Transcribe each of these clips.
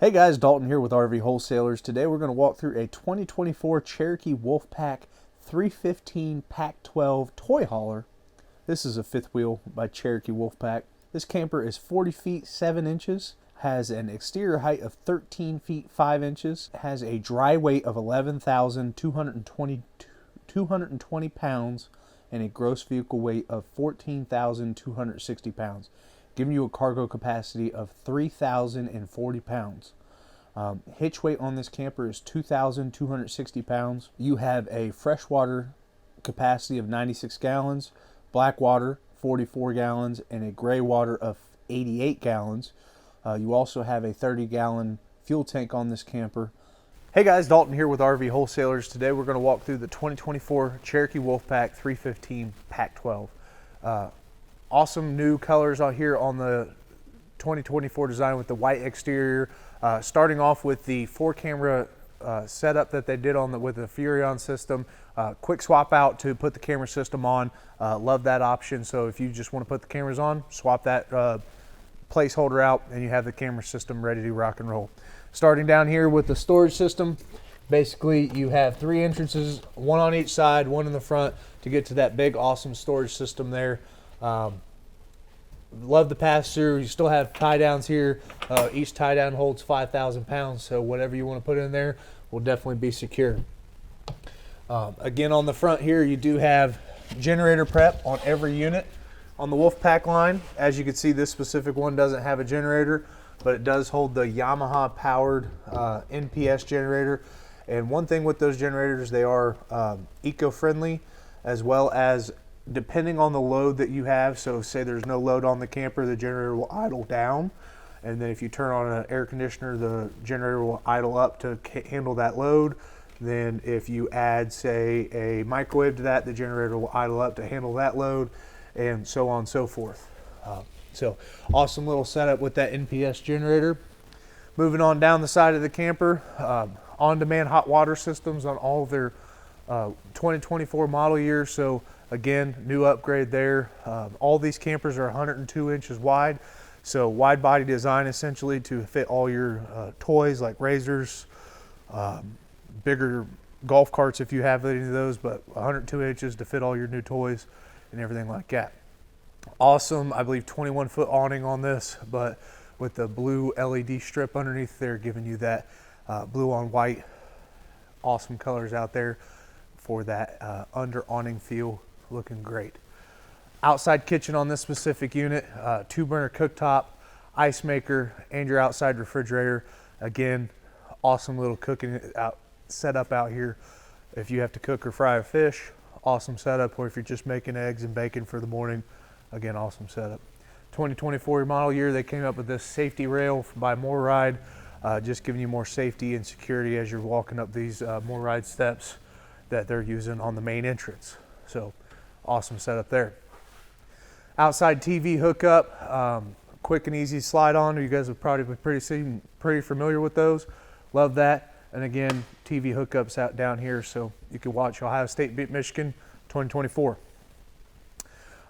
Hey guys, Dalton here with RV Wholesalers. Today we're going to walk through a 2024 Cherokee Wolfpack 315 Pack 12 toy hauler. This is a fifth wheel by Cherokee Wolfpack. This camper is 40 feet 7 inches, has an exterior height of 13 feet 5 inches, has a dry weight of 11,220 pounds, and a gross vehicle weight of 14,260 pounds, giving you a cargo capacity of 3,040 pounds. Hitch weight on this camper is 2,260 pounds. You have a freshwater capacity of 96 gallons, black water 44 gallons, and a gray water of 88 gallons. You also have a 30-gallon fuel tank on this camper. Hey guys, Dalton here with RV Wholesalers. Today we're going to walk through the 2024 Cherokee Wolfpack 315 Pack 12. Awesome new colors out here on the 2024 design with the white exterior. Starting off with the 4-camera setup that they did on with the Furrion system. Quick swap out to put the camera system on. Love that option. So if you just want to put the cameras on, swap that placeholder out and you have the camera system ready to rock and roll. Starting down here with the storage system, basically you have 3 entrances, one on each side, one in the front to get to that big awesome storage system there. Love the pass through. You still have tie downs here. Each tie down holds 5,000 pounds, so whatever you want to put in there will definitely be secure. Again, on the front here you do have generator prep on every unit. On the Wolfpack line, as you can see, this specific one doesn't have a generator, but it does hold the Yamaha powered NPS generator. And one thing with those generators, they are eco-friendly, as well as depending on the load that you have. So say there's no load on the camper, the generator will idle down, and then if you turn on an air conditioner, the generator will idle up to handle that load. Then if you add, say, a microwave to that, the generator will idle up to handle that load, and so on and so forth. So awesome little setup with that NPS generator. Moving on down the side of the camper, on-demand hot water systems on all of their 2024 model year. So again, new upgrade there. All these campers are 102 inches wide, so wide body design essentially to fit all your toys like razors, bigger golf carts if you have any of those, but 102 inches to fit all your new toys and everything like that. Awesome, I believe 21-foot awning on this, but with the blue LED strip underneath there, giving you that blue on white, awesome colors out there for that under awning feel. Looking great. Outside kitchen on this specific unit, 2-burner cooktop, ice maker, and your outside refrigerator. Again, awesome little cooking setup out here. If you have to cook or fry a fish, awesome setup. Or if you're just making eggs and bacon for the morning, again, awesome setup. 2024 model year, they came up with this safety rail by MoreRide, just giving you more safety and security as you're walking up these MoreRide steps that they're using on the main entrance. So awesome setup there. Outside TV hookup, quick and easy slide on. You guys have probably been pretty familiar with those. Love that. And again, TV hookups out down here, so you can watch Ohio State beat Michigan 2024.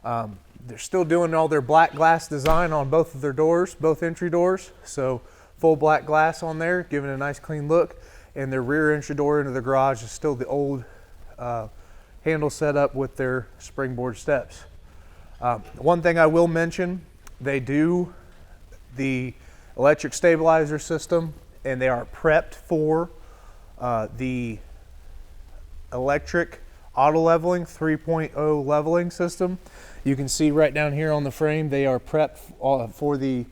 They're still doing all their black glass design on both of their doors, both entry doors. So full black glass on there, giving it a nice clean look. And their rear entry door into the garage is still the old handle setup with their springboard steps. One thing I will mention, they do the electric stabilizer system, and they are prepped for the electric auto leveling 3.0 leveling system. You can see right down here on the frame, they are prepped for the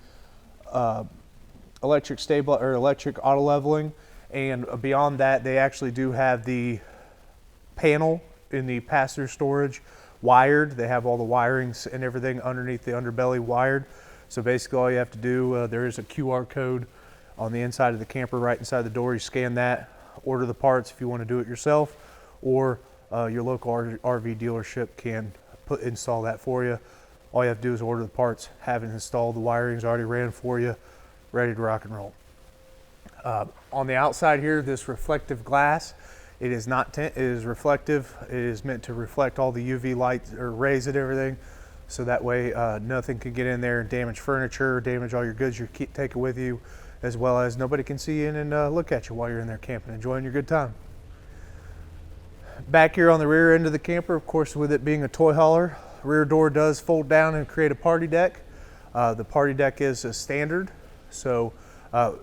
electric auto leveling, and beyond that, they actually do have the panel in the pass-through storage wired. They have all the wirings and everything underneath the underbelly wired. So basically all you have to do, there is a QR code on the inside of the camper right inside the door. You scan that, order the parts if you want to do it yourself, or your local RV dealership can install that for you. All you have to do is order the parts, have it installed, the wiring's already ran for you, ready to rock and roll. On the outside here, this reflective glass, it is not tint, it is reflective. It is meant to reflect all the UV light or rays and everything, so that way nothing can get in there and damage furniture, damage all your goods you're taking with you. as well as nobody can see in and look at you while you're in there camping, enjoying your good time. Back here on the rear end of the camper, of course, with it being a toy hauler, rear door does fold down and create a party deck. The party deck is a standard. So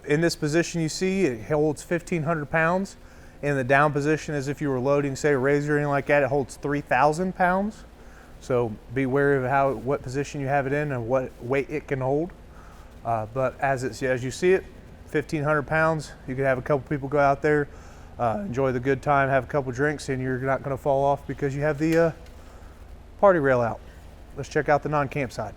in this position you see, it holds 1,500 pounds. In the down position, as if you were loading, say, a razor or anything like that, it holds 3,000 pounds. So be wary of what position you have it in and what weight it can hold. But as you see it, 1,500 pounds, you could have a couple people go out there, enjoy the good time, have a couple drinks, and you're not going to fall off because you have the party rail out. Let's check out the non-camp side.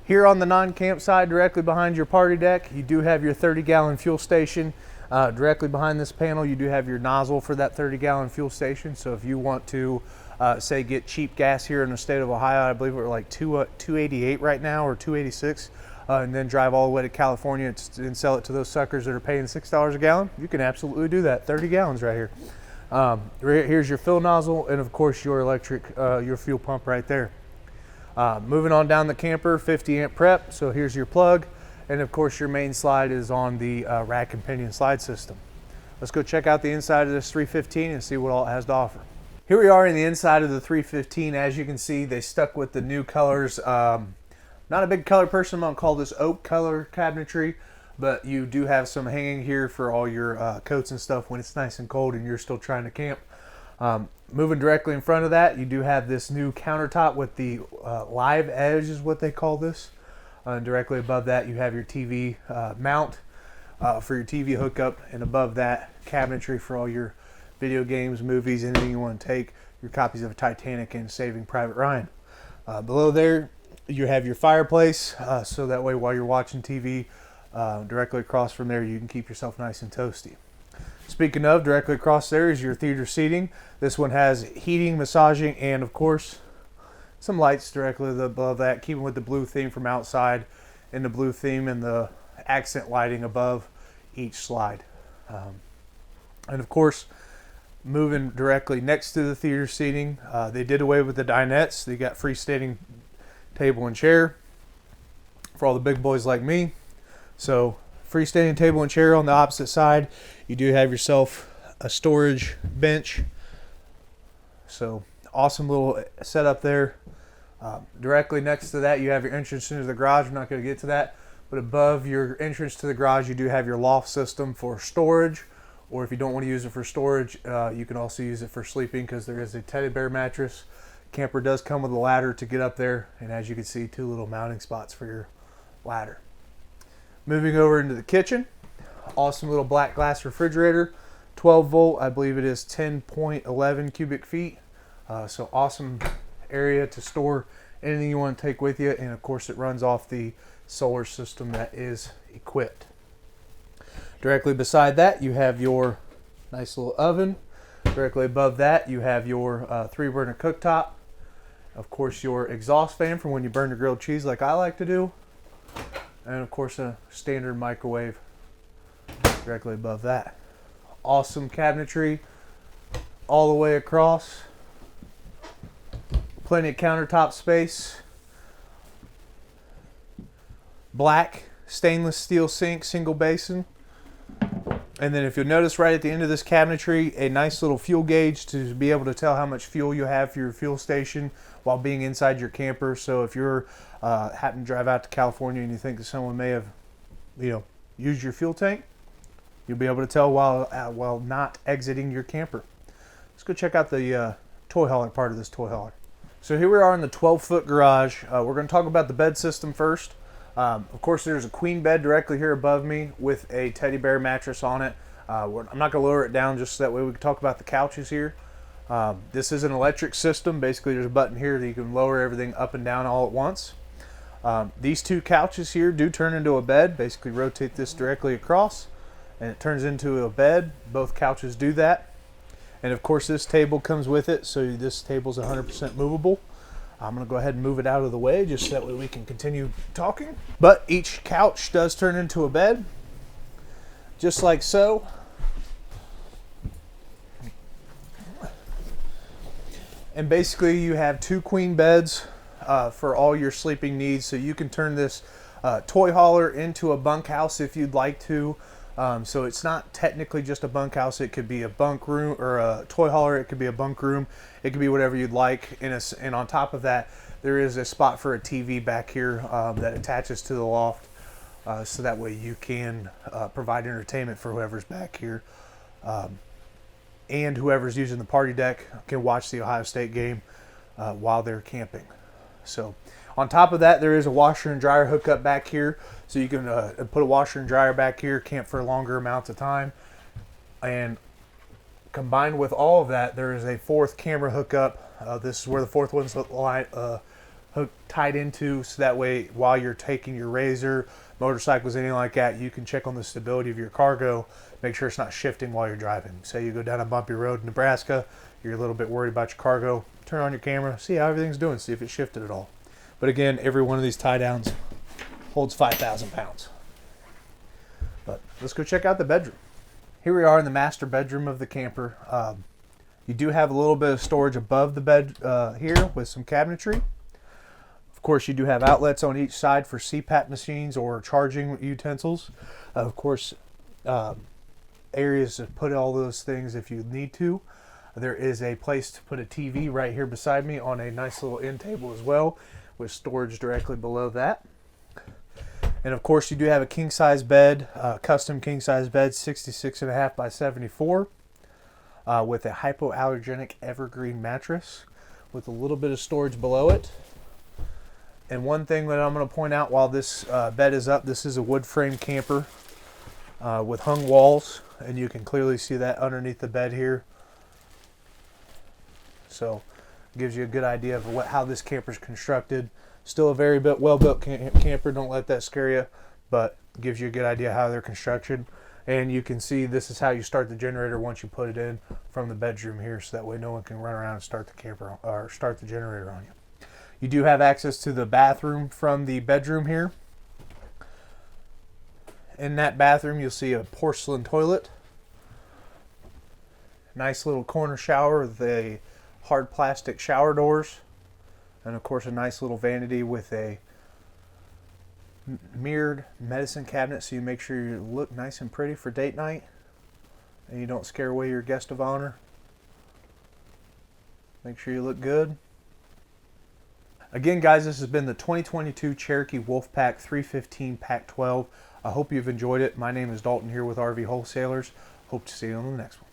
Here on the non-camp side, directly behind your party deck, you do have your 30-gallon fuel station. Directly behind this panel, you do have your nozzle for that 30-gallon fuel station. So if you want to, say, get cheap gas here in the state of Ohio, I believe we're like $2.88 right now, or $2.86, and then drive all the way to California and sell it to those suckers that are paying $6 a gallon, you can absolutely do that. 30 gallons right here. Here's your fill nozzle, and of course your electric, your fuel pump right there. Moving on down the camper, 50 amp prep. So here's your plug. And of course your main slide is on the rack and pinion slide system. Let's go check out the inside of this 315 and see what all it has to offer. Here we are in the inside of the 315. As you can see, they stuck with the new colors. Not a big color person, I'm gonna call this oak color cabinetry, but you do have some hanging here for all your coats and stuff when it's nice and cold and you're still trying to camp. Moving directly in front of that, you do have this new countertop with the live edge is what they call this. Directly above that, you have your TV mount for your TV hookup, and above that, cabinetry for all your video games, movies, anything you want to take, your copies of Titanic and Saving Private Ryan. Below there, you have your fireplace, so that way while you're watching TV, directly across from there, you can keep yourself nice and toasty. Speaking of, directly across there is your theater seating. This one has heating, massaging, and of course, some lights directly above that, keeping with the blue theme from outside, and the blue theme and the accent lighting above each slide. And of course, moving directly next to the theater seating, they did away with the dinettes. They got freestanding table and chair for all the big boys like me. So freestanding table and chair on the opposite side. You do have yourself a storage bench. So awesome little setup there. Directly next to that, you have your entrance into the garage. I'm not going to get to that, but above your entrance to the garage, you do have your loft system for storage, or if you don't want to use it for storage, you can also use it for sleeping because there is a teddy bear mattress. Camper does come with a ladder to get up there, and as you can see, 2 little mounting spots for your ladder. Moving over into the kitchen, awesome little black glass refrigerator, 12 volt, I believe it is 10.11 cubic feet. So awesome area to store anything you want to take with you, and of course it runs off the solar system that is equipped. Directly beside that, you have your nice little oven. Directly above that, you have your 3-burner cooktop. Of course, your exhaust fan for when you burn your grilled cheese like I like to do. And of course, a standard microwave directly above that. Awesome cabinetry all the way across. Plenty of countertop space. Black stainless steel sink, single basin. And then if you'll notice right at the end of this cabinetry, a nice little fuel gauge to be able to tell how much fuel you have for your fuel station while being inside your camper. So if you're happen to drive out to California and you think that someone may have, used your fuel tank, you'll be able to tell while not exiting your camper. Let's go check out the toy hauler part of this toy hauler. So here we are in the 12-foot garage. We're going to talk about the bed system first. Of course, there's a queen bed directly here above me with a teddy bear mattress on it. I'm not going to lower it down just so that way we can talk about the couches here. This is an electric system. Basically, there's a button here that you can lower everything up and down all at once. These 2 couches here do turn into a bed. Basically, rotate this directly across, and it turns into a bed. Both couches do that. And of course, this table comes with it, so this table's 100% movable. I'm going to go ahead and move it out of the way just so that way we can continue talking. But each couch does turn into a bed, just like so. And basically you have 2 queen beds for all your sleeping needs, so you can turn this toy hauler into a bunkhouse if you'd like to. So it's not technically just a bunkhouse. It could be a bunk room or a toy hauler. It could be a bunk room. It could be whatever you'd like. And on top of that, there is a spot for a TV back here that attaches to the loft. So that way you can provide entertainment for whoever's back here. And whoever's using the party deck can watch the Ohio State game while they're camping. So on top of that, there is a washer and dryer hookup back here. So you can put a washer and dryer back here, camp for longer amounts of time. And combined with all of that, there is a fourth camera hookup. This is where the fourth one's tied into, so that way while you're taking your razor, motorcycles, anything like that, you can check on the stability of your cargo, make sure it's not shifting while you're driving. Say you go down a bumpy road in Nebraska, you're a little bit worried about your cargo, turn on your camera, see how everything's doing, see if it shifted at all. But again, every one of these tie downs holds 5,000 pounds. But let's go check out the bedroom. Here we are in the master bedroom of the camper. You do have a little bit of storage above the bed here with some cabinetry. Of course, you do have outlets on each side for CPAP machines or charging utensils. Of course, areas to put all those things if you need to. There is a place to put a TV right here beside me on a nice little end table as well, with storage directly below that. And of course, you do have a king size bed, custom king size bed, 66.5 by 74, with a hypoallergenic evergreen mattress with a little bit of storage below it. And one thing that I'm going to point out while this bed is up, this is a wood frame camper with hung walls, and you can clearly see that underneath the bed here. So it gives you a good idea of how this camper is constructed. Still a very well-built camper, don't let that scare you, but gives you a good idea how they're constructed. And you can see this is how you start the generator once you put it in from the bedroom here, so that way no one can run around and start the camper or start the generator on you. You do have access to the bathroom from the bedroom here. In that bathroom, you'll see a porcelain toilet. Nice little corner shower with a hard plastic shower doors. And of course, a nice little vanity with a mirrored medicine cabinet, so you make sure you look nice and pretty for date night and you don't scare away your guest of honor. Make sure you look good. Again, guys, this has been the 2022 Cherokee Wolfpack 315 Pack 12. I hope you've enjoyed it. My name is Dalton here with RV Wholesalers. Hope to see you on the next one.